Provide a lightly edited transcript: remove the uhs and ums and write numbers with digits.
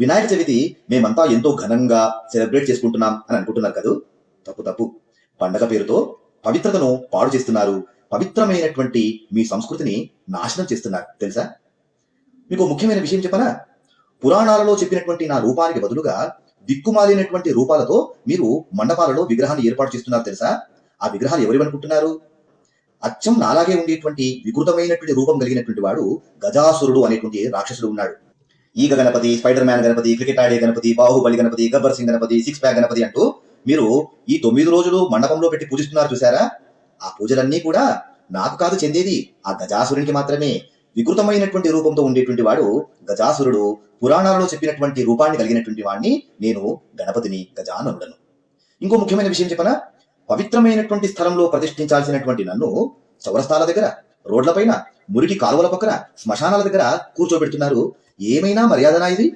వినాయక చవితి మేమంతా ఎంతో ఘనంగా సెలబ్రేట్ చేసుకుంటున్నాం అని అనుకుంటున్నారు కదూ? తప్పు తప్పు. పండగ పేరుతో పవిత్రతను పాడు చేస్తున్నారు. పవిత్రమైనటువంటి మీ సంస్కృతిని నాశనం చేస్తున్నారు తెలుసా? మీకు ముఖ్యమైన విషయం చెప్పనా? పురాణాలలో చెప్పినటువంటి నా రూపానికి బదులుగా దిక్కుమాలినటువంటి రూపాలతో మీరు మండపాలలో విగ్రహాన్ని ఏర్పాటు చేస్తున్నారు తెలుసా? ఆ విగ్రహాలు ఎవరివనుకుంటున్నారు? అచ్చం నాలాగే ఉండేటువంటి వికృతమైనటువంటి రూపం కలిగినటువంటి వాడు గజాసురుడు అనేటువంటి రాక్షసుడు ఉన్నాడు. Eega Ganapati, spider man Ganapati, cricket ఆడే గణపతి, బాహుబలి గణపతి, గబ్బర్ సింగ్ గణపతి, సిక్స్ ప్యాక్ గణపతి అంటూ మీరు ఈ 9 రోజులు మండపంలో పెట్టి పూజిస్తున్నారు చూసారా? ఆ పూజలన్నీ కూడా నాకు కాదు చెందేది, ఆ గజాసురునికి మాత్రమే. వికృతమైనటువంటి రూపంతో ఉండేటువంటి వాడు గజాసురుడు. పురాణాలలో చెప్పినటువంటి రూపాన్ని కలిగినటువంటి వాడిని నేను గణపతిని, గజాననుడను. ఇంకో ముఖ్యమైన విషయం చెప్పనా? పవిత్రమైనటువంటి స్థలంలో ప్రతిష్ఠించాల్సినటువంటి నన్ను చౌరస్తాల దగ్గర, రోడ్లపైన, మురికి కాలువల పక్కన, శ్మశానాల దగ్గర కూర్చోబెడుతున్నారు. ఏమైనా మర్యాదనా ఇది?